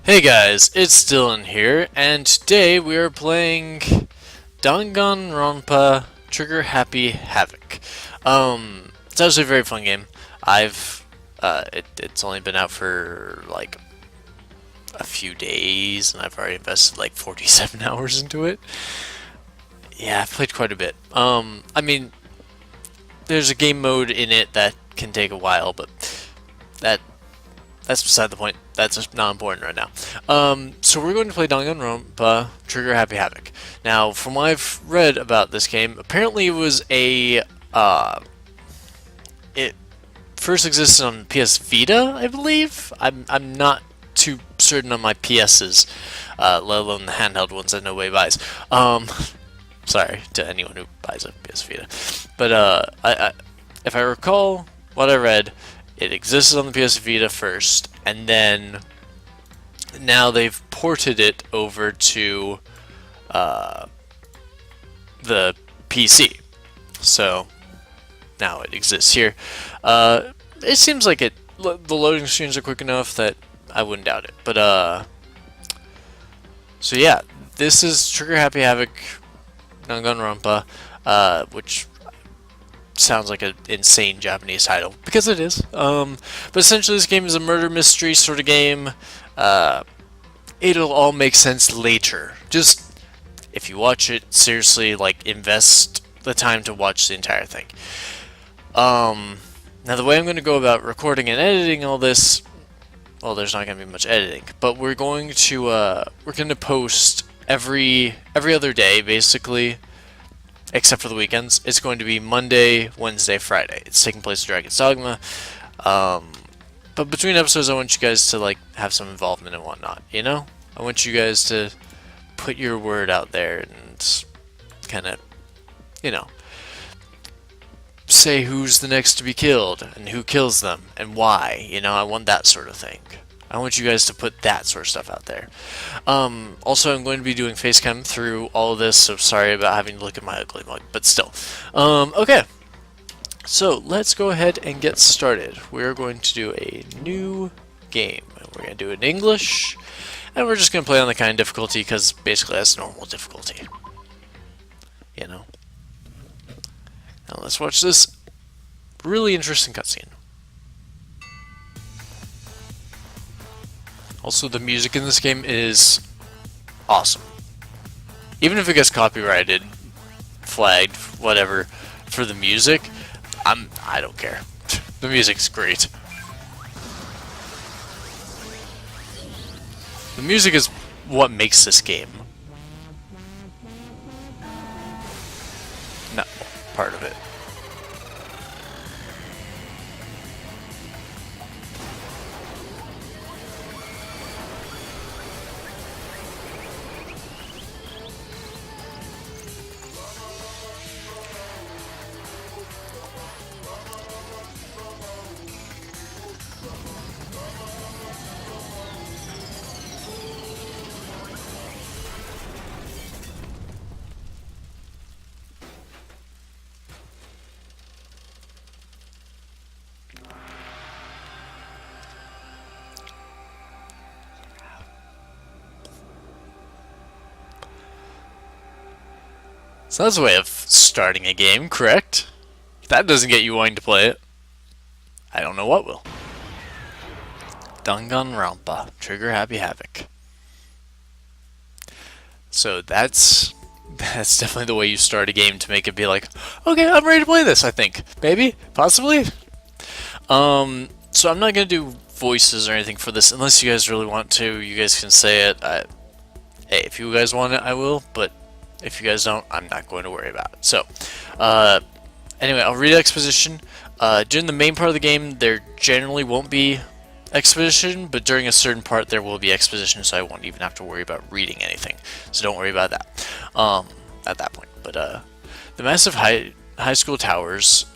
Hey guys, it's Dylan here, and today we are playing Danganronpa Trigger Happy Havoc. It's actually a very fun game. It's only been out for like a few days, and I've already invested like 47 hours into it. Yeah, I've played quite a bit. I mean, there's a game mode in it that can take a while, but that that's beside the point. That's just not important right now. So we're going to play Danganronpa Trigger Happy Havoc. Now, from what I've read about this game, apparently it was it first existed on PS Vita, I believe. I'm not too certain on my PSs, let alone the handheld ones that nobody buys. Sorry to anyone who buys a PS Vita, but if I recall what I read, it existed on the PS Vita first, and then now they've ported it over to the PC. So now it exists here. It seems like the loading screens are quick enough that I wouldn't doubt it. But so yeah, this is Trigger Happy Havoc Danganronpa, which sounds like an insane Japanese title, because it is. But essentially this game is a murder mystery sort of game. It'll all make sense later. Just, if you watch it, seriously, like, invest the time to watch the entire thing. Now the way I'm going to go about recording and editing all this, well, there's not going to be much editing, but we're going to post every other day, basically, except for the weekends. It's going to be Monday, Wednesday, Friday. It's taking place in Dragon's Dogma. But between episodes, I want you guys to like have some involvement and whatnot. You know, I want you guys to put your word out there and kind of, you know, say who's the next to be killed and who kills them and why. You know, I want that sort of thing. I want you guys to put that sort of stuff out there. Also, I'm going to be doing facecam through all of this, so sorry about having to look at my ugly mug, but still. Okay, so let's go ahead and get started. We're going to do a new game. We're going to do it in English, and we're just going to play on the kind of difficulty, because basically that's normal difficulty. You know? Now let's watch this really interesting cutscene. Also, the music in this game is awesome. Even if it gets copyrighted, flagged, whatever, for the music, I don't care. The music's great. The music is what makes this game. Not part of it. So that's a way of starting a game, correct? If that doesn't get you wanting to play it, I don't know what will. Danganronpa, Trigger Happy Havoc. So that's definitely the way you start a game to make it be like, okay, I'm ready to play this, I think. Maybe? Possibly? So I'm not going to do voices or anything for this, unless you guys really want to. You guys can say it. Hey, if you guys want it, I will, but if you guys don't, I'm not going to worry about it. So, anyway, I'll read exposition. During the main part of the game, there generally won't be exposition, but during a certain part, there will be exposition, so I won't even have to worry about reading anything. So don't worry about that at that point. But the massive high school towers.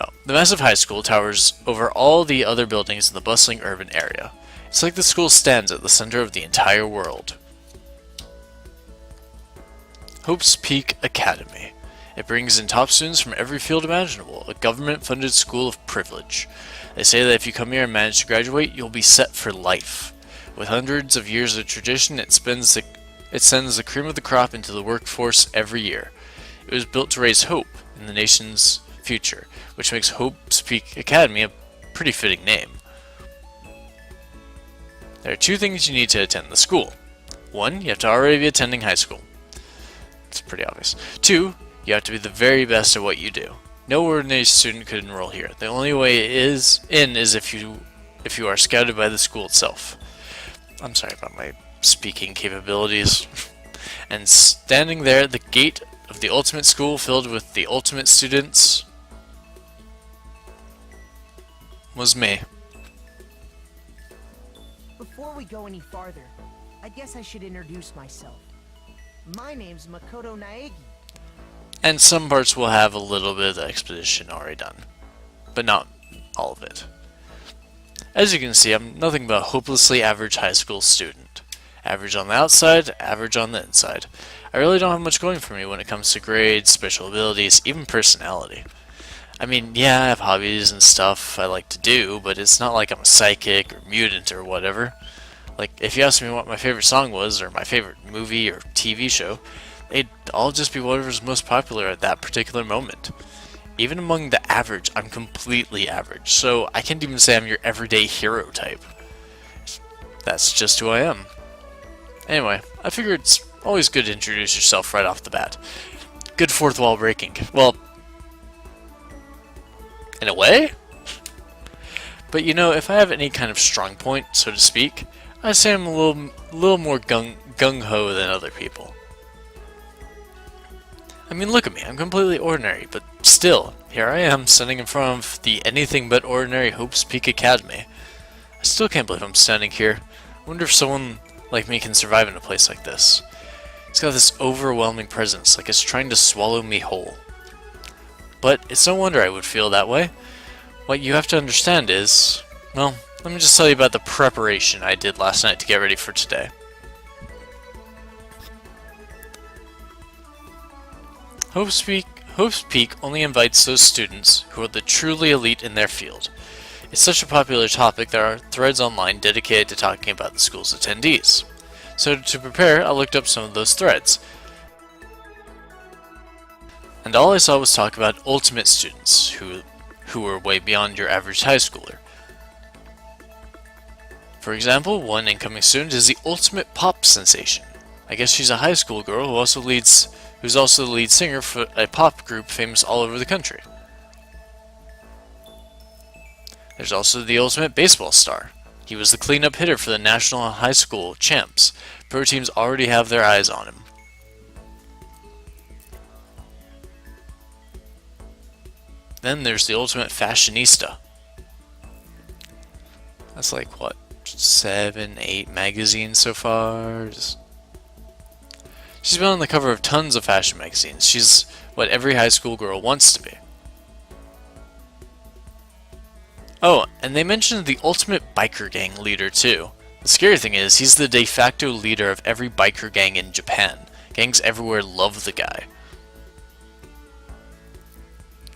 Oh, the massive high school towers over all the other buildings in the bustling urban area. It's like the school stands at the center of the entire world. Hope's Peak Academy. It brings in top students from every field imaginable, a government-funded school of privilege. They say that if you come here and manage to graduate, you'll be set for life. With hundreds of years of tradition, it sends the cream of the crop into the workforce every year. It was built to raise hope in the nation's future, which makes Hope's Peak Academy a pretty fitting name. There are two things you need to attend the school. One, you have to already be attending high school. It's pretty obvious. Two, you have to be the very best at what you do. No ordinary student could enroll here. The only way is if you are scouted by the school itself. I'm sorry about my speaking capabilities. And standing there at the gate of the ultimate school filled with the ultimate students was me. Before we go any farther, I guess I should introduce myself. My name's Makoto Naegi. And some parts will have a little bit of the exposition already done, but not all of it. As you can see, I'm nothing but a hopelessly average high school student. Average on the outside, average on the inside. I really don't have much going for me when it comes to grades, special abilities, even personality. I mean, yeah, I have hobbies and stuff I like to do, but it's not like I'm a psychic or mutant or whatever. Like, if you asked me what my favorite song was, or my favorite movie or TV show, they'd all just be whatever's most popular at that particular moment. Even among the average, I'm completely average, so I can't even say I'm your everyday hero type. That's just who I am. Anyway, I figure it's always good to introduce yourself right off the bat. Good fourth wall breaking. Well, in a way? But you know, if I have any kind of strong point, so to speak, I'd say I'm a little more gung-ho than other people. I mean, look at me, I'm completely ordinary, but still, here I am, standing in front of the anything but ordinary Hope's Peak Academy. I still can't believe I'm standing here. I wonder if someone like me can survive in a place like this. It's got this overwhelming presence, like it's trying to swallow me whole. But it's no wonder I would feel that way. What you have to understand is, well, let me just tell you about the preparation I did last night to get ready for today. Hope's Peak only invites those students who are the truly elite in their field. It's such a popular topic there are threads online dedicated to talking about the school's attendees. So to prepare, I looked up some of those threads. And all I saw was talk about ultimate students, who were way beyond your average high schooler. For example, one incoming student is the ultimate pop sensation. I guess she's a high school girl who's also the lead singer for a pop group famous all over the country. There's also the ultimate baseball star. He was the cleanup hitter for the National High School Champs. Pro teams already have their eyes on him. Then there's the ultimate fashionista. That's like, what, 7, 8 magazines so far? She's been on the cover of tons of fashion magazines. She's what every high school girl wants to be. Oh, and they mentioned the ultimate biker gang leader too. The scary thing is, he's the de facto leader of every biker gang in Japan. Gangs everywhere love the guy.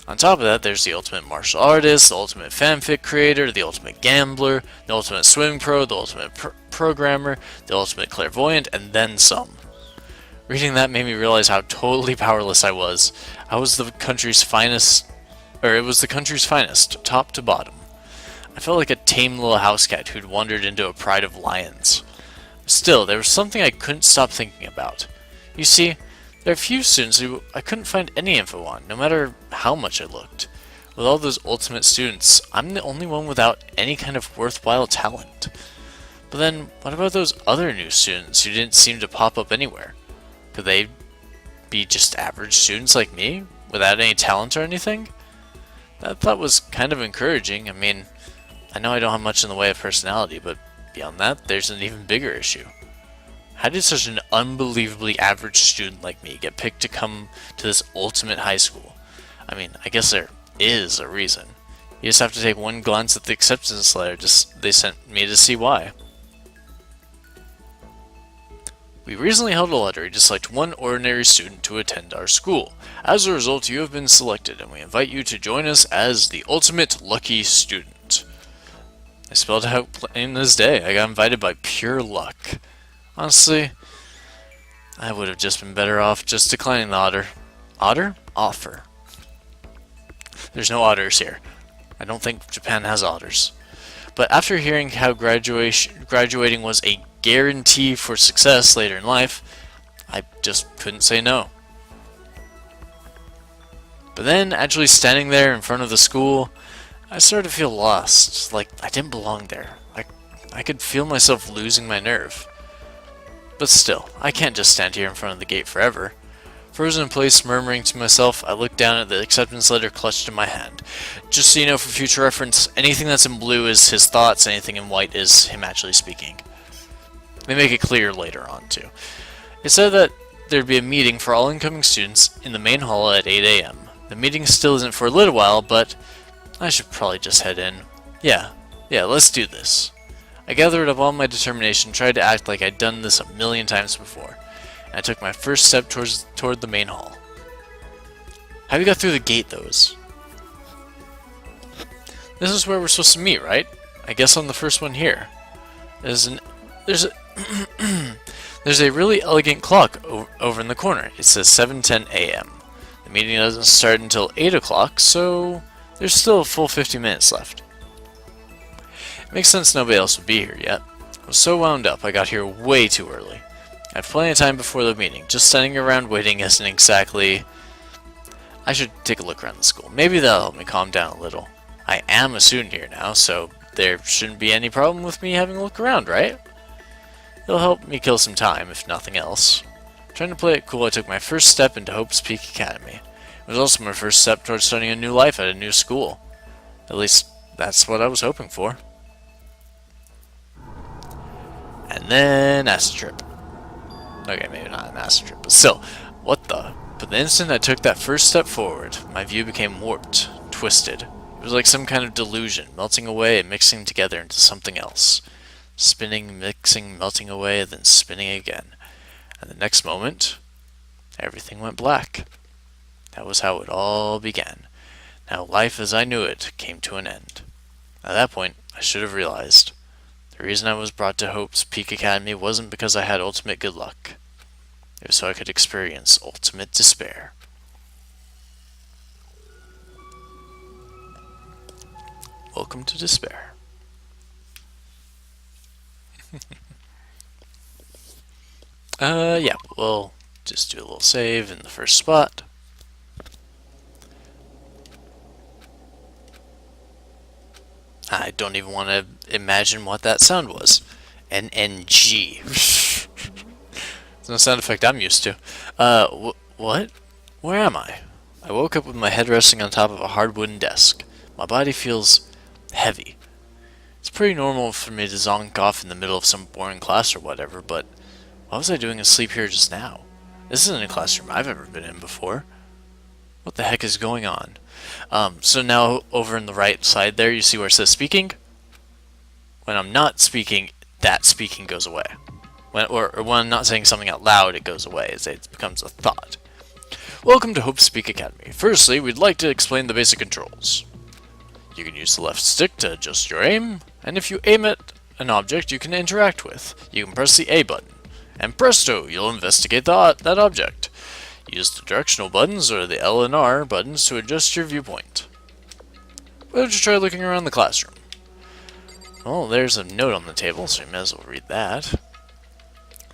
On top of that, there's the ultimate martial artist, the ultimate fanfic creator, the ultimate gambler, the ultimate swimming pro, the ultimate programmer, the ultimate clairvoyant, and then some. Reading that made me realize how totally powerless I was. I was the country's finest, it was the country's finest, top to bottom. I felt like a tame little house cat who'd wandered into a pride of lions. Still, there was something I couldn't stop thinking about. You see, there are few students who I couldn't find any info on, no matter how much I looked. With all those ultimate students, I'm the only one without any kind of worthwhile talent. But then, what about those other new students who didn't seem to pop up anywhere? Could they be just average students like me, without any talent or anything? That thought was kind of encouraging. I mean, I know I don't have much in the way of personality, but beyond that, there's an even bigger issue. How did such an unbelievably average student like me get picked to come to this ultimate high school? I mean, I guess there is a reason. You just have to take one glance at the acceptance letter they sent me to see why. We recently held a lottery to select one ordinary student to attend our school. As a result, you have been selected, and we invite you to join us as the ultimate lucky student. I spelled out plain as day. I got invited by pure luck. Honestly, I would have just been better off just declining the offer. There's no otters here. I don't think Japan has otters. But after hearing how graduating was a guarantee for success later in life, I just couldn't say no. But then, actually standing there in front of the school, I started to feel lost, like I didn't belong there. I could feel myself losing my nerve. But still, I can't just stand here in front of the gate forever. Frozen in place, murmuring to myself, I looked down at the acceptance letter clutched in my hand. Just so you know, for future reference, anything that's in blue is his thoughts, anything in white is him actually speaking. They make it clear later on, too. It said that there'd be a meeting for all incoming students in the main hall at 8 a.m. The meeting still isn't for a little while, but I should probably just head in. Yeah, let's do this. I gathered up all my determination, tried to act like I'd done this a million times before, and I took my first step toward the main hall. How we got through the gate, though? This is where we're supposed to meet, right? I guess on the first one here. There's a really elegant clock over in the corner. It says 7:10 a.m. The meeting doesn't start until 8 o'clock, so there's still a full 50 minutes left. It makes sense nobody else would be here yet. I was so wound up I got here way too early. I have plenty of time before the meeting. Just standing around waiting isn't exactly... I should take a look around the school. Maybe that'll help me calm down a little. I am a student here now, so there shouldn't be any problem with me having a look around, right? It'll help me kill some time, if nothing else. Trying to play it cool, I took my first step into Hope's Peak Academy. It was also my first step towards starting a new life at a new school. At least, that's what I was hoping for. And then, acid trip. Okay, maybe not an acid trip, but still, what the? But the instant I took that first step forward, my view became warped, twisted. It was like some kind of delusion, melting away and mixing together into something else. Spinning, mixing, melting away, then spinning again. And the next moment, everything went black. That was how it all began. Now life as I knew it came to an end. At that point, I should have realized. The reason I was brought to Hope's Peak Academy wasn't because I had ultimate good luck. It was so I could experience ultimate despair. Welcome to despair. Yeah, we'll just do a little save in the first spot. I don't even want to imagine what that sound was. NNG. It's no sound effect I'm used to. What? Where am I? I woke up with my head resting on top of a hard wooden desk. My body feels heavy. It's pretty normal for me to zonk off in the middle of some boring class or whatever, but what was I doing asleep here just now? This isn't a classroom I've ever been in before. What the heck is going on? So now over in the right side there, you see where it says speaking? When I'm not speaking, that speaking goes away. When I'm not saying something out loud, it goes away. It becomes a thought. Welcome to Hope Speak Academy. Firstly, we'd like to explain the basic controls. You can use the left stick to adjust your aim, and if you aim at an object you can interact with, you can press the A button. And presto, you'll investigate that object. Use the directional buttons or the L and R buttons to adjust your viewpoint. Why don't you try looking around the classroom? Well, there's a note on the table, so you may as well read that.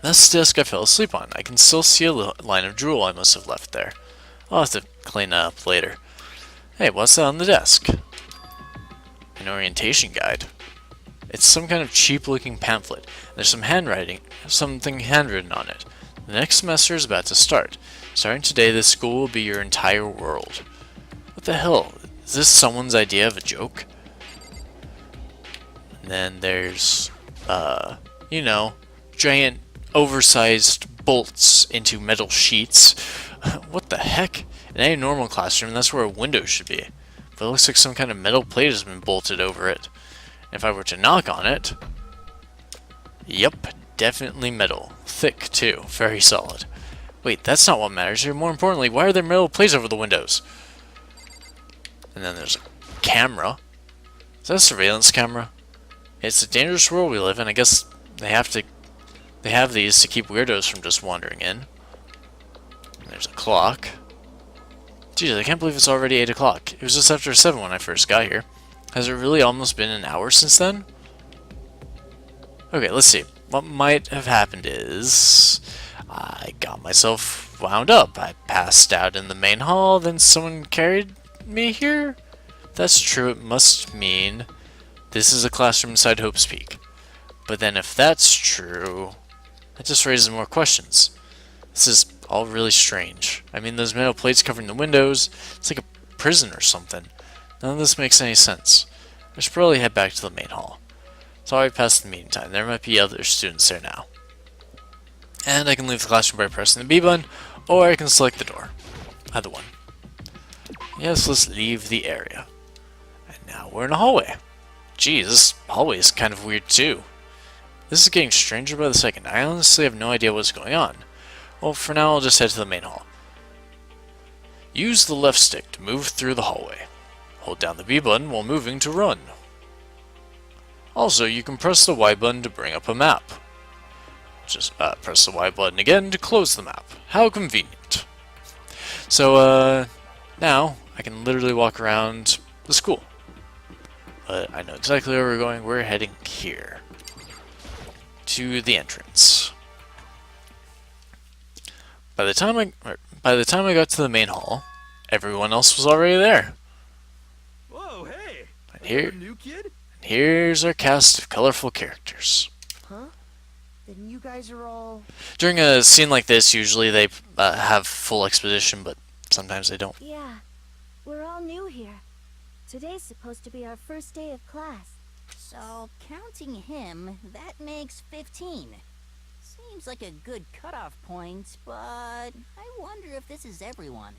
That's the desk I fell asleep on. I can still see a line of drool I must have left there. I'll have to clean that up later. Hey, what's that on the desk? An orientation guide. It's some kind of cheap-looking pamphlet. There's something handwritten on it. The next semester is about to start. Starting today, this school will be your entire world. What the hell? Is this someone's idea of a joke? And then there's, giant oversized bolts into metal sheets. What the heck? In any normal classroom, that's where a window should be. But it looks like some kind of metal plate has been bolted over it. And if I were to knock on it... Yep, definitely metal. Thick, too. Very solid. Wait, that's not what matters here. More importantly, why are there metal plates over the windows? And then there's a camera. Is that a surveillance camera? It's a dangerous world we live in. I guess they have these to keep weirdos from just wandering in. There's a clock. Jeez, I can't believe it's already 8 o'clock. It was just after 7 when I first got here. Has it really almost been an hour since then? Okay, let's see. What might have happened is I got myself wound up. I passed out in the main hall, then someone carried me here? If that's true, it must mean this is a classroom inside Hope's Peak. But then if that's true, that just raises more questions. This is all really strange. I mean, those metal plates covering the windows, it's like a prison or something. None of this makes any sense. I should probably head back to the main hall. It's already past the meeting time. There might be other students there now. And I can leave the classroom by pressing the B button, or I can select the door. Either one. Yes, let's leave the area. And now we're in a hallway. Geez, this hallway is kind of weird too. This is getting stranger by the second. I honestly have no idea what's going on. Well, for now I'll just head to the main hall. Use the left stick to move through the hallway. Hold down the B button while moving to run. Also, you can press the Y button to bring up a map. Just press the Y button again to close the map. How convenient. So, now I can literally walk around the school. But I know exactly where we're going. We're heading here. To the entrance. By the time I got to the main hall, everyone else was already there. Whoa, hey! And New kid? here's our cast of colorful characters. Huh? Then you guys are all... During a scene like this, usually they have full exposition, but sometimes they don't. Yeah, we're all new here. Today's supposed to be our first day of class. So, counting him, that makes 15. Seems like a good cutoff point, but I wonder if this is everyone.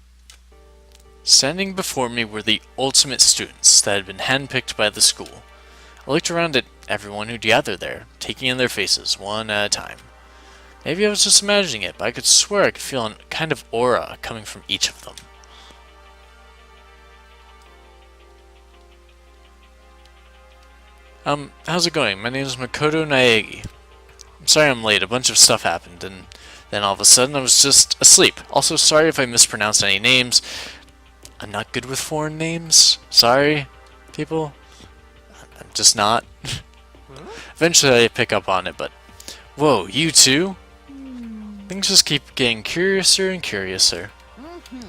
Standing before me were the ultimate students that had been handpicked by the school. I looked around at everyone who'd gathered there, taking in their faces one at a time. Maybe I was just imagining it, but I could swear I could feel a kind of aura coming from each of them. How's it going? My name is Makoto Naegi. I'm sorry I'm late. A bunch of stuff happened, and then all of a sudden I was just asleep. Also, sorry if I mispronounced any names. I'm not good with foreign names. Sorry, people. I'm just not. Eventually I pick up on it, but... Whoa, you too? Things just keep getting curiouser and curiouser.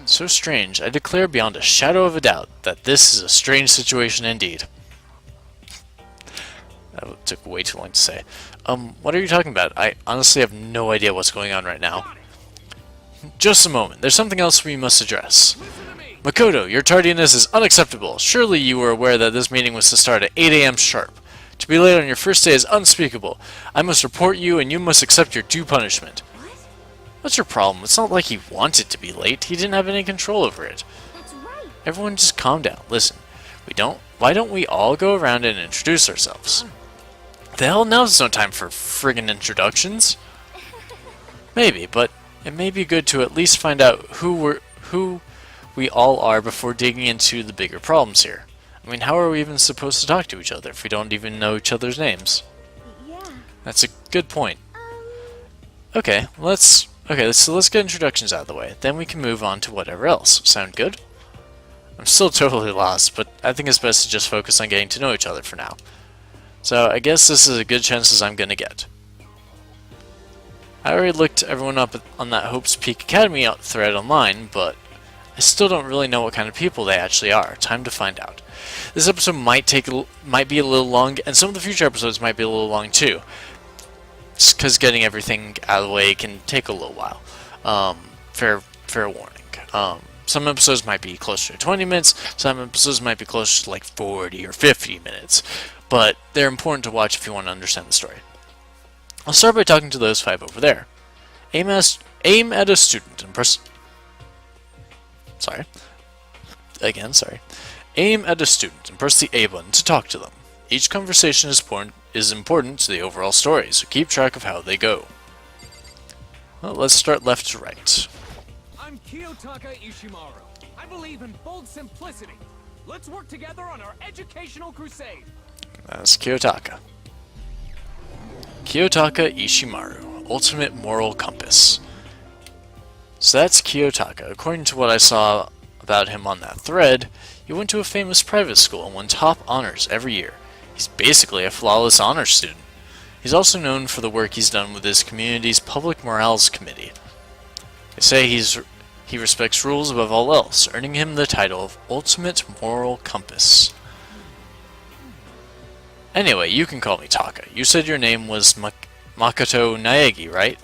So strange. I declare beyond a shadow of a doubt that this is a strange situation indeed. That took way too long to say. What are you talking about? I honestly have no idea what's going on right now. Just a moment. There's something else we must address. Makoto, your tardiness is unacceptable. Surely you were aware that this meeting was to start at 8 AM sharp. To be late on your first day is unspeakable. I must report you, and you must accept your due punishment. What's your problem? It's not like he wanted to be late. He didn't have any control over it. That's right. Everyone just calm down. Listen, why don't we all go around and introduce ourselves? The hell, now's no time for friggin' introductions. Maybe, but it may be good to at least find out who we all are before digging into the bigger problems here. I mean, how are we even supposed to talk to each other if we don't even know each other's names? Yeah. That's a good point. Okay, so let's get introductions out of the way. Then we can move on to whatever else. Sound good? I'm still totally lost, but I think it's best to just focus on getting to know each other for now. So I guess this is as good chance as I'm gonna get. I already looked everyone up on that Hope's Peak Academy thread online, but I still don't really know what kind of people they actually are. Time to find out. This episode might be a little long, and some of the future episodes might be a little long too. Just because getting everything out of the way can take a little while. Fair warning. Some episodes might be closer to 20 minutes, some episodes might be closer to like 40 or 50 minutes, but they're important to watch if you want to understand the story. I'll start by talking to those 5 over there. Aim at a student and press... Sorry. Aim at a student and press the A button to talk to them. Each conversation is important to the overall story, so keep track of how they go. Well, let's start left to right. I'm Kiyotaka Ishimaru. I believe in bold simplicity. Let's work together on our educational crusade. That's Kiyotaka. Kiyotaka Ishimaru, Ultimate Moral Compass. So that's Kiyotaka. According to what I saw about him on that thread, he went to a famous private school and won top honors every year. He's basically a flawless honors student. He's also known for the work he's done with his community's Public Morales Committee. They say he respects rules above all else, earning him the title of Ultimate Moral Compass. Anyway, you can call me Taka. You said your name was Makoto Naegi, right?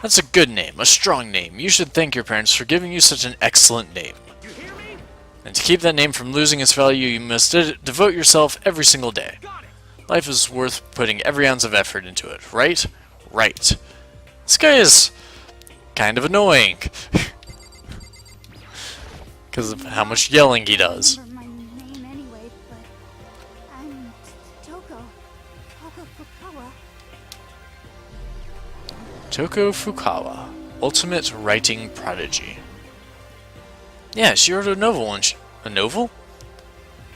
That's a good name, a strong name. You should thank your parents for giving you such an excellent name. And to keep that name from losing its value, you must devote yourself every single day. Life is worth putting every ounce of effort into it, right? Right. This guy is kind of annoying. Because of how much yelling he does. I remember my name anyway, but I'm Toko Fukawa. Toko Fukawa, Ultimate Writing Prodigy. Yeah, she wrote a novel a novel?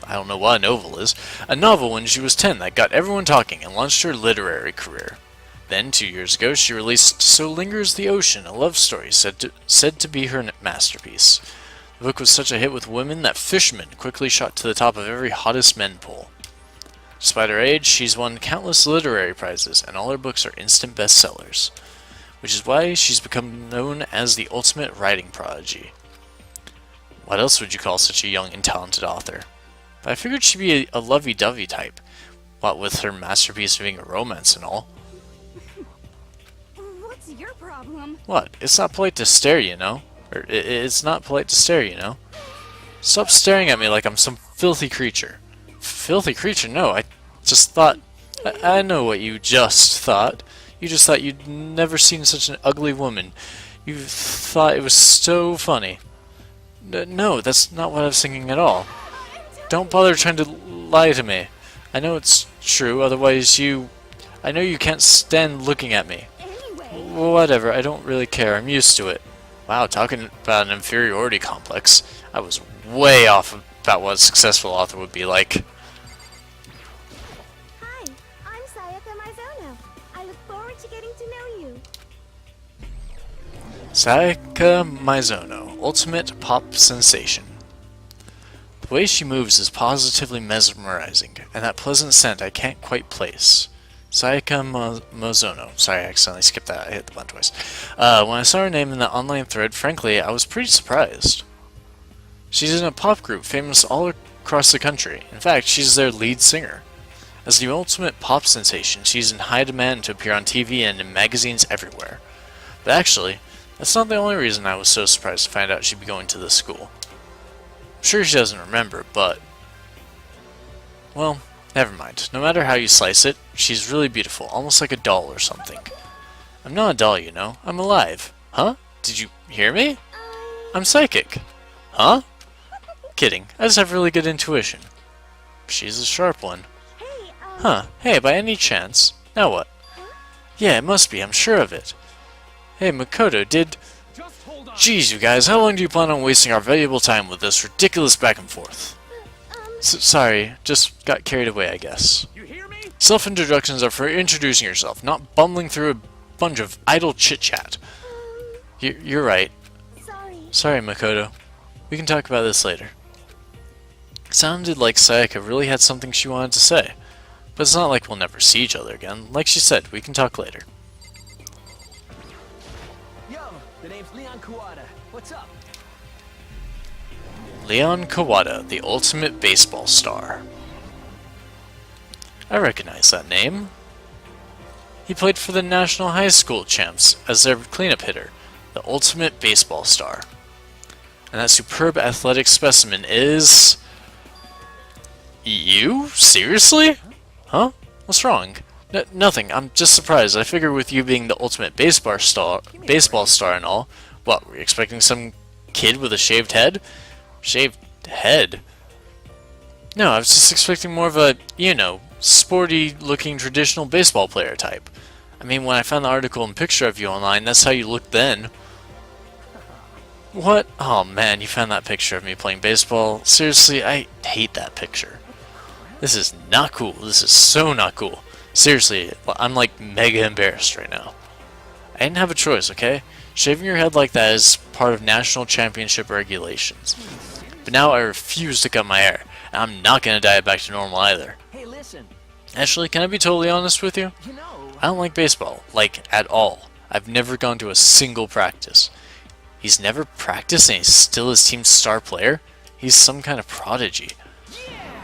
I don't know what a novel is. A novel when she was 10 that got everyone talking and launched her literary career. Then, 2 years ago, she released So Lingers the Ocean, a love story said to be her masterpiece. The book was such a hit with women that Fishman quickly shot to the top of every hottest men poll. Despite her age, she's won countless literary prizes, and all her books are instant bestsellers, which is why she's become known as the ultimate writing prodigy. What else would you call such a young and talented author? But I figured she'd be a lovey-dovey type, what with her masterpiece being a romance and all. What's your problem? What? It's not polite to stare, you know? Or, it's not polite to stare, you know? Stop staring at me like I'm some filthy creature. Filthy creature? No, I just thought... I know what you just thought. You just thought you'd never seen such an ugly woman. You thought it was so funny. No, that's not what I was thinking at all. Don't bother trying to lie to me. I know it's true, otherwise I know you can't stand looking at me. Anyway. Whatever, I don't really care. I'm used to it. Wow, talking about an inferiority complex. I was way off about what a successful author would be like. Hi, I'm Sayaka Mizono. I look forward to getting to know you. Sayaka Mizono, Ultimate Pop Sensation. The way she moves is positively mesmerizing, and that pleasant scent I can't quite place. Sayaka Mizono. Sorry, I accidentally skipped that. I hit the button twice. When I saw her name in the online thread, frankly, I was pretty surprised. She's in a pop group famous all across the country. In fact, she's their lead singer. As the ultimate pop sensation, she's in high demand to appear on TV and in magazines everywhere. But actually, that's not the only reason I was so surprised to find out she'd be going to this school. I'm sure she doesn't remember, but... well, never mind. No matter how you slice it, she's really beautiful, almost like a doll or something. I'm not a doll, you know. I'm alive. Huh? Did you hear me? I'm psychic. Huh? Kidding. I just have really good intuition. She's a sharp one. Hey, Huh. Hey, by any chance? Now what? Yeah, it must be. I'm sure of it. Hey, Makoto, Just hold on. Jeez, you guys, how long do you plan on wasting our valuable time with this ridiculous back and forth? Sorry, just got carried away, I guess. You hear me? Self-introductions are for introducing yourself, not bumbling through a bunch of idle chit-chat. You're right. sorry. Sorry, Makoto. We can talk about this later. It sounded like Sayaka really had something she wanted to say. But it's not like we'll never see each other again. Like she said, we can talk later. Yo, the name's Leon Kawada. What's up? Leon Kawada, the ultimate baseball star. I recognize that name. He played for the National High School champs as their cleanup hitter, the ultimate baseball star. And that superb athletic specimen is... you? Seriously? Huh? What's wrong? Nothing. I'm just surprised. I figured with you being the ultimate baseball star and all, what, were you expecting some kid with a shaved head? Shaved head? No, I was just expecting more of a, you know, sporty-looking traditional baseball player type. I mean, when I found the article and picture of you online, that's how you looked then. What? Oh man, you found that picture of me playing baseball? Seriously, I hate that picture. This is not cool. This is so not cool. Seriously, I'm like mega embarrassed right now. I didn't have a choice, okay? Shaving your head like that is part of national championship regulations. But now I refuse to cut my hair, and I'm not gonna dye it back to normal either. Hey, listen. Actually, can I be totally honest with you? You know, I don't like baseball, like, at all. I've never gone to a single practice. He's never practiced and he's still his team's star player? He's some kind of prodigy.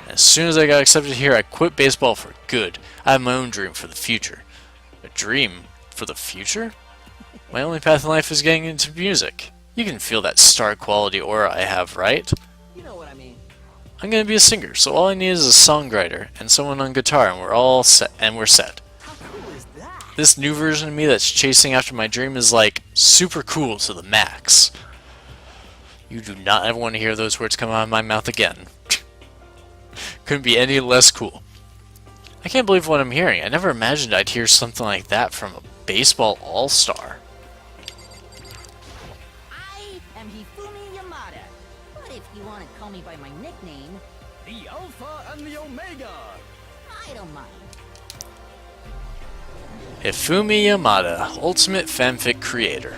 As soon as I got accepted here, I quit baseball for good. I have my own dream for the future. A dream for the future? My only path in life is getting into music. You can feel that star quality aura I have, right? you know what I mean. I'm gonna be a singer, so all I need is a songwriter and someone on guitar, and we're all set. How cool is that? This new version of me that's chasing after my dream is like super cool to the max. You do not ever want to hear those words come out of my mouth again. Couldn't be any less cool. I can't believe what I'm hearing. I never imagined I'd hear something like that from a baseball all-star. I am Hifumi Yamada. But if you want to call me by my nickname, The Alpha and the Omega. I don't mind. Hifumi Yamada, Ultimate Fanfic Creator.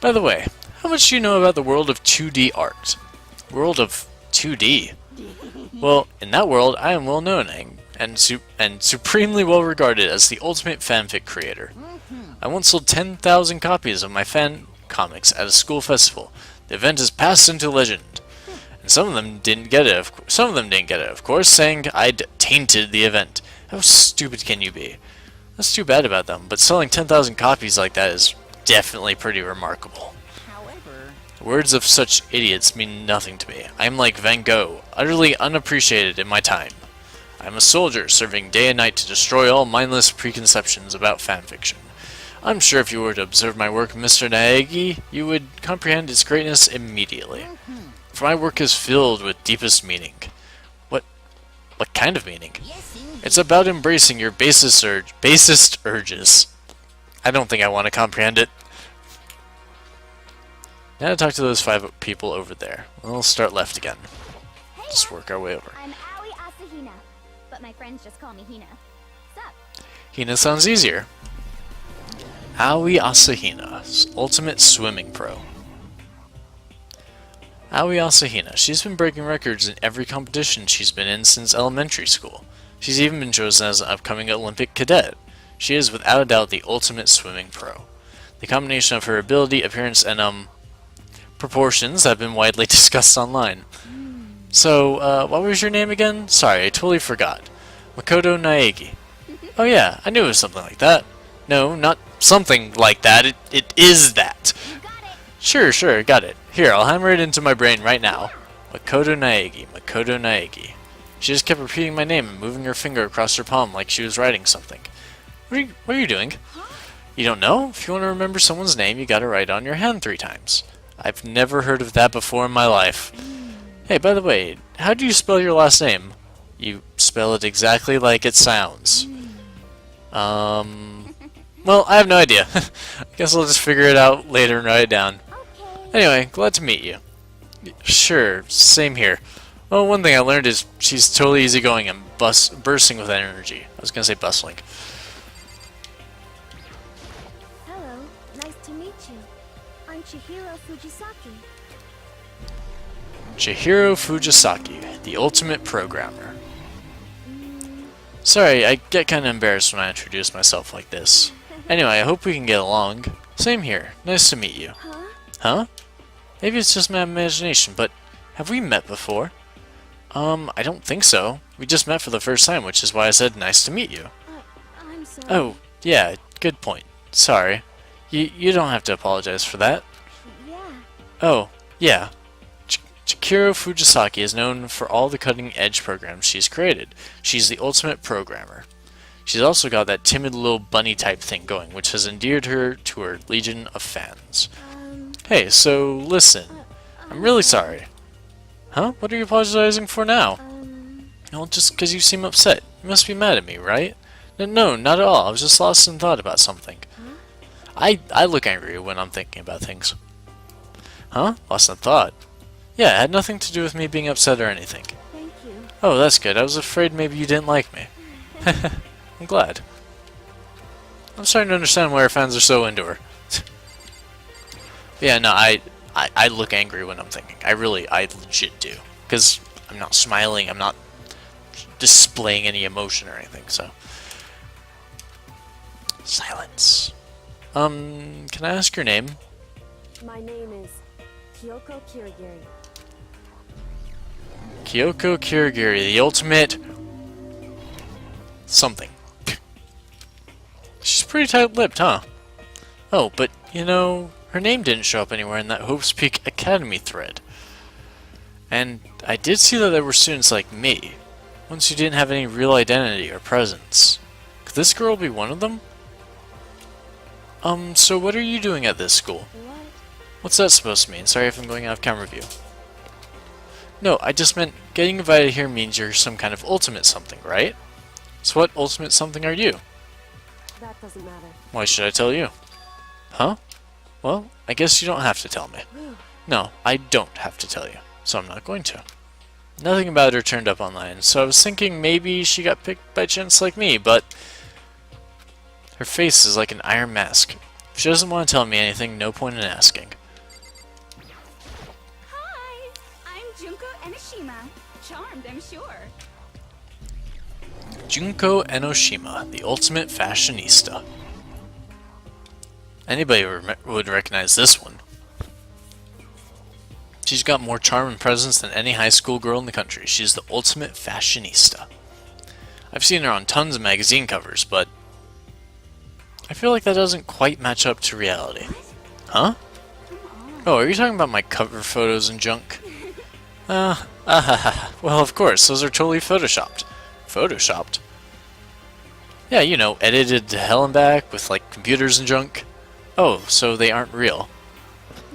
By the way, how much do you know about the world of 2D art? World of 2D? Well, in that world, I am well known and supremely well regarded as the ultimate fanfic creator. I once sold 10,000 copies of my fan comics at a school festival. The event has passed into legend. And some of them didn't get it, of course, saying I'd tainted the event. How stupid can you be? That's too bad about them, but selling 10,000 copies like that is definitely pretty remarkable. However, Words of such idiots mean nothing to me. I'm like Van Gogh, utterly unappreciated in my time. I'm a soldier, serving day and night to destroy all mindless preconceptions about fanfiction. I'm sure if you were to observe my work, Mr. Naegi, you would comprehend its greatness immediately. For my work is filled with deepest meaning. What kind of meaning? yes, indeed. It's about embracing your basest urges. I don't think I want to comprehend it. Now to talk to those 5 people over there. We'll start left again. Just work our way over. I'm Aoi Asahina, but my friends just call me Hina. Sup? Hina sounds easier. Aoi Asahina, Ultimate Swimming Pro. Aoi Asahina, she's been breaking records in every competition she's been in since elementary school. She's even been chosen as an upcoming Olympic cadet. She is without a doubt the ultimate swimming pro. The combination of her ability, appearance, and proportions have been widely discussed online. So, what was your name again? Sorry, I totally forgot. Makoto Naegi. Oh yeah, I knew it was something like that. No, not something like that. It is that. You got it! Sure, got it. Here, I'll hammer it into my brain right now. Makoto Naegi, Makoto Naegi. She just kept repeating my name and moving her finger across her palm like she was writing something. What are you doing? You don't know? If you want to remember someone's name, you gotta write on your hand 3 times. I've never heard of that before in my life. Hey, by the way, how do you spell your last name? You spell it exactly like it sounds. Well, I have no idea. I guess I'll just figure it out later and write it down. Okay. Anyway, glad to meet you. Sure, same here. Well, one thing I learned is she's totally easygoing and bursting with energy. I was gonna say bustling. Hello, nice to meet you. I'm Chihiro Fujisaki. Chihiro Fujisaki, the ultimate programmer. Sorry, I get kinda embarrassed when I introduce myself like this. Anyway, I hope we can get along. Same here. Nice to meet you. Huh? Huh? Maybe it's just my imagination, but have we met before? I don't think so. We just met for the first time, which is why I said nice to meet you. I'm sorry. Oh, yeah, good point. Sorry. You don't have to apologize for that. Yeah. Oh, yeah. Chihiro Fujisaki is known for all the cutting-edge programs she's created. She's the ultimate programmer. She's also got that timid little bunny-type thing going, which has endeared her to her legion of fans. Hey, so listen. I'm really sorry. Huh? What are you apologizing for now? Well, just because you seem upset. You must be mad at me, right? No, not at all. I was just lost in thought about something. I look angry when I'm thinking about things. Huh? Lost in thought? Yeah, it had nothing to do with me being upset or anything. Thank you. Oh, that's good. I was afraid maybe you didn't like me. I'm glad. I'm starting to understand why our fans are so into her. Yeah, no, I look angry when I'm thinking. I legit do. Because I'm not smiling, I'm not displaying any emotion or anything, so. Silence. Can I ask your name? My name is Kyoko Kirigiri. Kyoko Kirigiri, the ultimate something. She's pretty tight-lipped, huh? Oh, but, you know, her name didn't show up anywhere in that Hope's Peak Academy thread. And I did see that there were students like me, ones who didn't have any real identity or presence. Could this girl be one of them? So what are you doing at this school? What? What's that supposed to mean? Sorry if I'm going out of camera view. No, I just meant getting invited here means you're some kind of ultimate something, right? So what ultimate something are you? That doesn't matter. Why should I tell you? Huh? Well, I guess you don't have to tell me. Whew. No, I don't have to tell you, so I'm not going to. Nothing about her turned up online, so I was thinking maybe she got picked by chance like me, but her face is like an iron mask. If she doesn't want to tell me anything, no point in asking. Hi, I'm Junko Enoshima. Charmed, I'm sure. Junko Enoshima, the ultimate fashionista. Anybody would recognize this one. She's got more charm and presence than any high school girl in the country. She's the ultimate fashionista. I've seen her on tons of magazine covers, but I feel like that doesn't quite match up to reality. Huh? Oh, are you talking about my cover photos and junk? Well, of course, those are totally photoshopped. Photoshopped? Yeah, you know, edited to hell and back with, like, computers and junk. Oh, so they aren't real.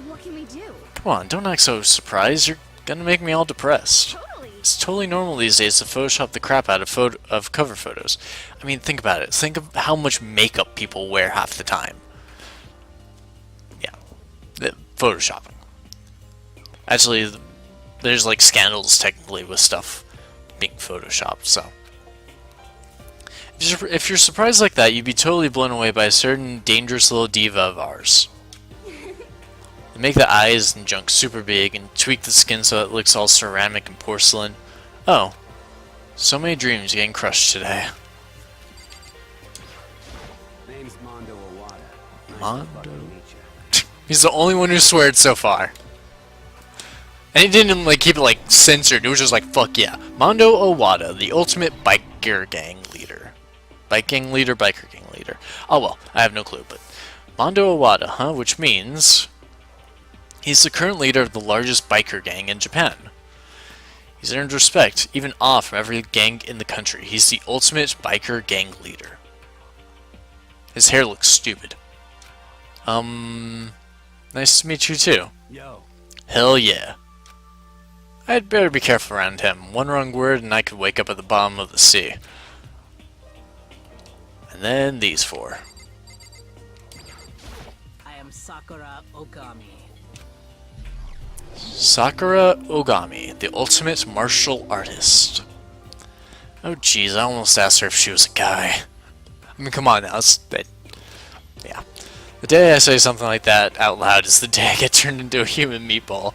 What can we do? Come on, don't act so surprised. You're gonna make me all depressed. Totally. It's totally normal these days to Photoshop the crap out of cover photos. I mean, think about it. Think of how much makeup people wear half the time. Yeah, Photoshopping. Actually, there's like scandals technically with stuff being Photoshopped, so. If you're surprised like that, you'd be totally blown away by a certain dangerous little diva of ours. They make the eyes and junk super big and tweak the skin so it looks all ceramic and porcelain. Oh, so many dreams getting crushed today. Name's Mondo Owada. Nice Mondo? to fucking meet ya. He's the only one who sweared so far. And he didn't like keep it like censored. It was just like, fuck yeah. Mondo Owada, the ultimate biker gang leader. Biker gang leader. Oh well, I have no clue, but Mondo Owada, huh? Which means he's the current leader of the largest biker gang in Japan. He's earned respect, even awe from every gang in the country. He's the ultimate biker gang leader. His hair looks stupid. Nice to meet you too. Yo. Hell yeah. I'd better be careful around him. One wrong word and I could wake up at the bottom of the sea. And then these four. I am Sakura Ogami. Sakura Ogami, the ultimate martial artist. Oh jeez, I almost asked her if she was a guy. I mean, come on now. Yeah. The day I say something like that out loud is the day I get turned into a human meatball.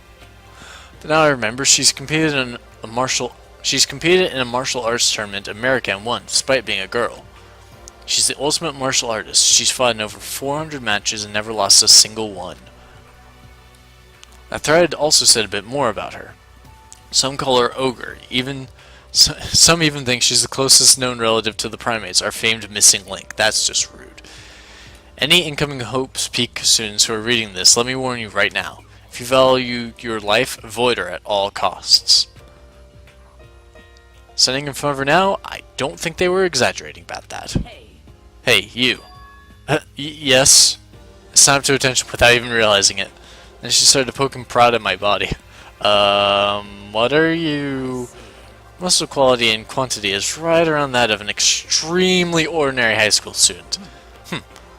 But now I remember she's competed in a martial arts tournament in America and won, despite being a girl. She's the ultimate martial artist. She's fought in over 400 matches and never lost a single one. That thread also said a bit more about her. Some call her Ogre. Some even think she's the closest known relative to the primates, our famed missing link. That's just rude. Any incoming Hope's Peak students who are reading this, let me warn you right now. If you value your life, avoid her at all costs. Standing in front of her now, I don't think they were exaggerating about that. Hey, you. Yes. I snapped to attention without even realizing it. Then she started to poke and prod at my body. What are you? Muscle quality and quantity is right around that of an extremely ordinary high school student.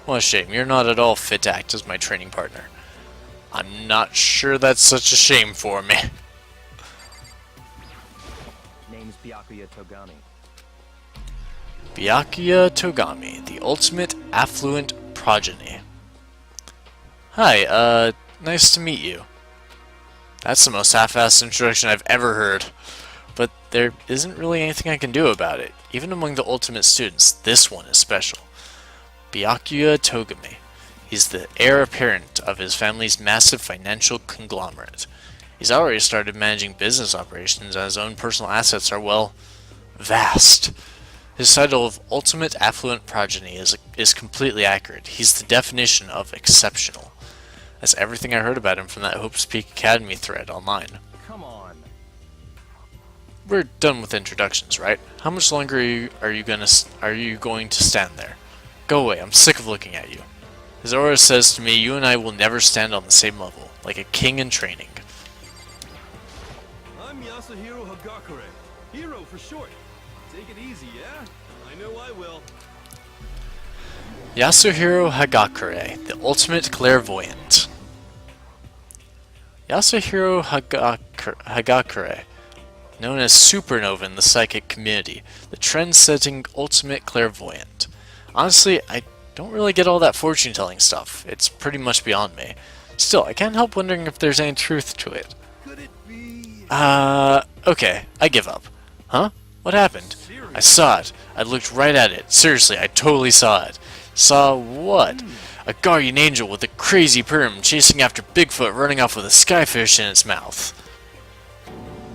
What a shame. You're not at all fit to act as my training partner. I'm not sure that's such a shame for me. Name's Byakuya Togami. Byakuya Togami, the ultimate affluent progeny. Hi, nice to meet you. That's the most half-assed introduction I've ever heard. But there isn't really anything I can do about it. Even among the ultimate students, this one is special. Byakuya Togami. He's the heir apparent of his family's massive financial conglomerate. He's already started managing business operations, and his own personal assets are, well, vast. His title of Ultimate Affluent Progeny is completely accurate. He's the definition of exceptional. That's everything I heard about him from that Hope's Peak Academy thread online. Come on. We're done with introductions, right? How much longer are you going to stand there? Go away, I'm sick of looking at you. His aura says to me, you and I will never stand on the same level, like a king in training. I'm Yasuhiro Hagakure. Hero for short. Take it easy, yeah? I know I will. Yasuhiro Hagakure, the ultimate clairvoyant. Yasuhiro Hagakure, known as Supernova in the psychic community, the trend-setting ultimate clairvoyant. Honestly, I don't really get all that fortune-telling stuff. It's pretty much beyond me. Still, I can't help wondering if there's any truth to it. Could it be... Okay, I give up. Huh? What happened? I saw it. I looked right at it. Seriously, I totally saw it. Saw what? A guardian angel with a crazy perm chasing after Bigfoot running off with a skyfish in its mouth.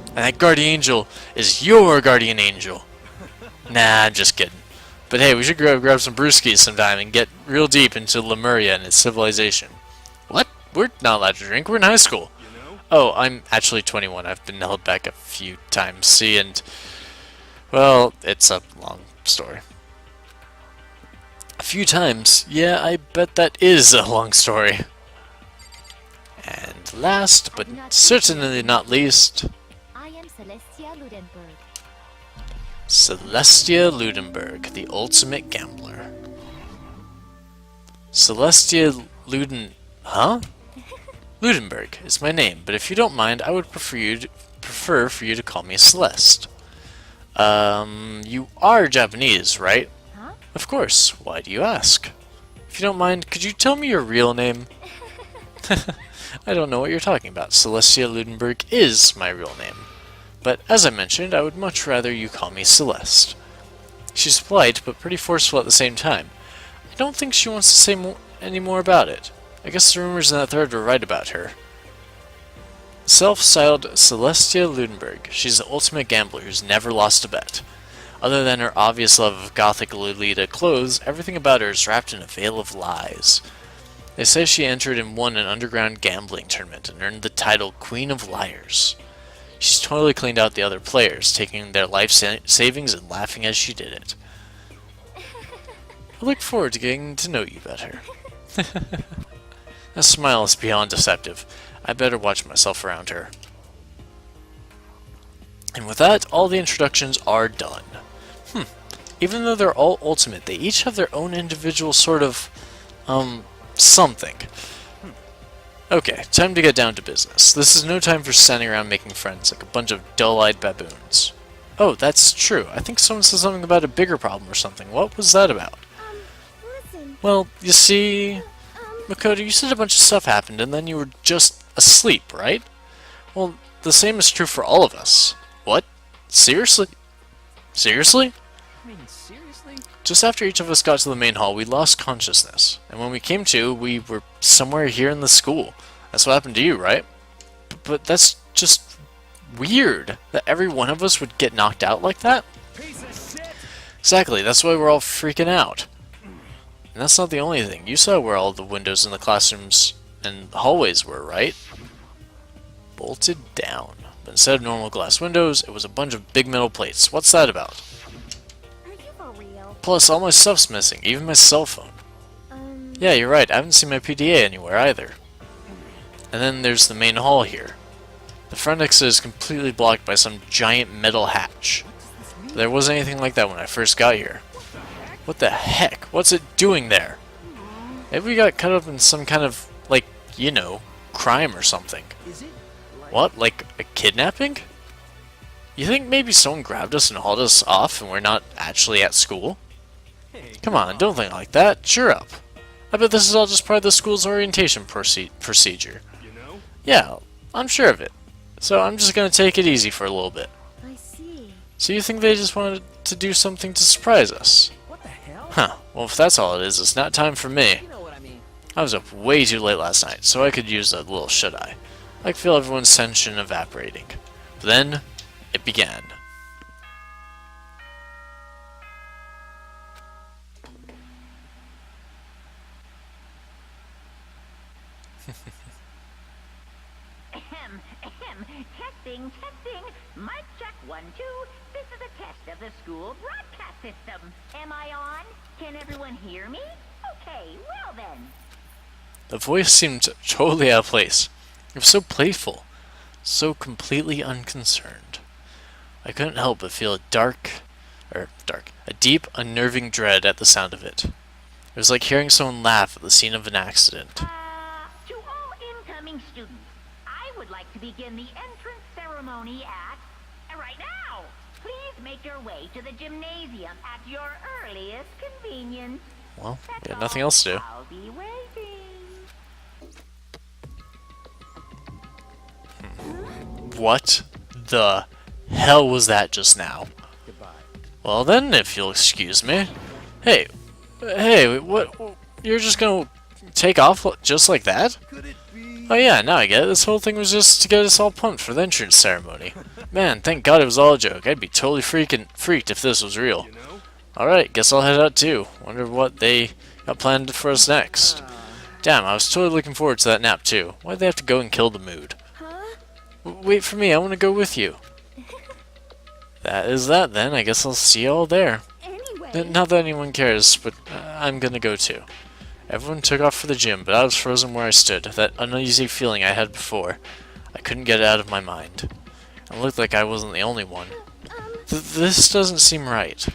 And that guardian angel is your guardian angel. Nah, I'm just kidding. But hey, we should grab some brewskis sometime and get real deep into Lemuria and its civilization. What? We're not allowed to drink. We're in high school. Oh, I'm actually 21. I've been held back a few times. See, and... well, it's a long story. A few times? Yeah, I bet that is a long story. And last, but certainly not least... I am Celestia Ludenberg. Celestia Ludenberg, the ultimate gambler. Celestia Huh? Ludenberg is my name, but if you don't mind, I would prefer for you to call me Celeste. You are Japanese, right? Huh? Of course. Why do you ask? If you don't mind, could you tell me your real name? I don't know what you're talking about. Celestia Ludenberg is my real name. But as I mentioned, I would much rather you call me Celeste. She's polite, but pretty forceful at the same time. I don't think she wants to say any more about it. I guess the rumors in that thread were right about her. Self-styled Celestia Ludenberg, she's the ultimate gambler who's never lost a bet. Other than her obvious love of gothic Lolita clothes, everything about her is wrapped in a veil of lies. They say she entered and won an underground gambling tournament and earned the title Queen of Liars. She's totally cleaned out the other players, taking their life savings and laughing as she did it. I look forward to getting to know you better. That smile is beyond deceptive. I better watch myself around her. And with that, all the introductions are done. Even though they're all ultimate, they each have their own individual sort of, something. Okay, time to get down to business. This is no time for standing around making friends like a bunch of dull-eyed baboons. Oh, that's true. I think someone said something about a bigger problem or something. What was that about? Listen. Well, you see... Makoto, you said a bunch of stuff happened and then you were just asleep, right? Well, the same is true for all of us. What? Seriously? Seriously? I mean, seriously? Just after each of us got to the main hall, we lost consciousness. And when we came to, we were somewhere here in the school. That's what happened to you, right? But that's just weird, that every one of us would get knocked out like that? Piece of shit! Exactly, that's why we're all freaking out. And that's not the only thing. You saw where all the windows in the classrooms and hallways were, right? Bolted down. But instead of normal glass windows, it was a bunch of big metal plates. What's that about? Are you for real? Plus, all my stuff's missing, even my cell phone. Yeah, you're right, I haven't seen my PDA anywhere either. And then there's the main hall here. The front exit is completely blocked by some giant metal hatch. There wasn't anything like that when I first got here. What the heck? What's it doing there? Maybe we got cut up in some kind of, like, you know, crime or something. Is it? What? Like a kidnapping? You think maybe someone grabbed us and hauled us off and we're not actually at school? Come on, don't think like that. Cheer up. I bet this is all just part of the school's orientation procedure. You know? Yeah, I'm sure of it. So I'm just gonna take it easy for a little bit. I see. So you think they just wanted to do something to surprise us? What the hell? Huh, well if that's all it is, it's not time for me. You know what I mean. I was up way too late last night, so I could use a little shut-eye. I could feel everyone's tension evaporating. But then, it began. Testing, testing. Mic check 1, 2. This is a test of the school broadcast system. Am I on? Can everyone hear me? Okay, well then. The voice seemed totally out of place. It was so playful, so completely unconcerned. I couldn't help but feel a deep, unnerving dread at the sound of it. It was like hearing someone laugh at the scene of an accident. To all incoming students, I would like to begin the entrance ceremony at right now. Please make your way to the gymnasium at your earliest convenience. Well, That's we had nothing all. else to do. I'll be waiting. What the hell was that just now? Well then, if you'll excuse me. Hey, what? You're just gonna take off just like that? Could it be? Oh yeah, now I get it. This whole thing was just to get us all pumped for the entrance ceremony. Man, thank God it was all a joke. I'd be totally freaked if this was real. You know? Alright, guess I'll head out too. Wonder what they got planned for us next. Damn, I was totally looking forward to that nap too. Why'd they have to go and kill the mood? Huh? Wait for me, I want to go with you. That is that then. I guess I'll see you all there. Anyway. Not that anyone cares, but I'm gonna go too. Everyone took off for the gym, but I was frozen where I stood. That uneasy feeling I had before. I couldn't get it out of my mind. It looked like I wasn't the only one. This doesn't seem right.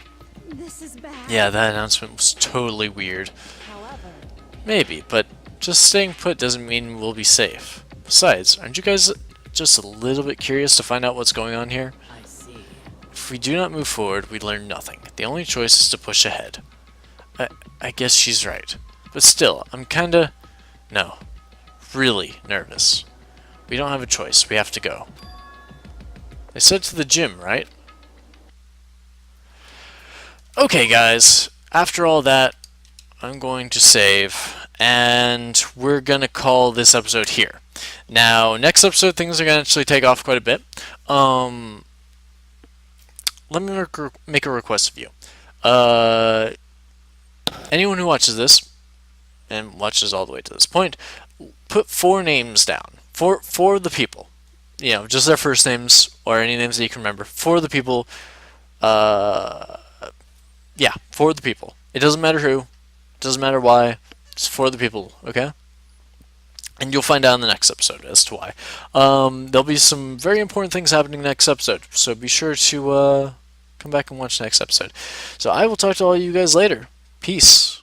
This is bad. Yeah, that announcement was totally weird. However, Maybe, but just staying put doesn't mean we'll be safe. Besides, aren't you guys just a little bit curious to find out what's going on here? I see. If we do not move forward, we learn nothing. The only choice is to push ahead. I guess she's right. But still, I'm kinda... no. Really nervous. We don't have a choice. We have to go. They said to the gym, right? Okay, guys. After all that, I'm going to save. And we're going to call this episode here. Now, next episode, things are going to actually take off quite a bit. Let me make a request of you. Anyone who watches this, and watches all the way to this point, put 4 names down. For the people. You know, just their first names, or any names that you can remember. For the people. Yeah, for the people. It doesn't matter who. It doesn't matter why. It's for the people, okay? And you'll find out in the next episode as to why. There'll be some very important things happening next episode, so be sure to come back and watch the next episode. So I will talk to all you guys later. Peace.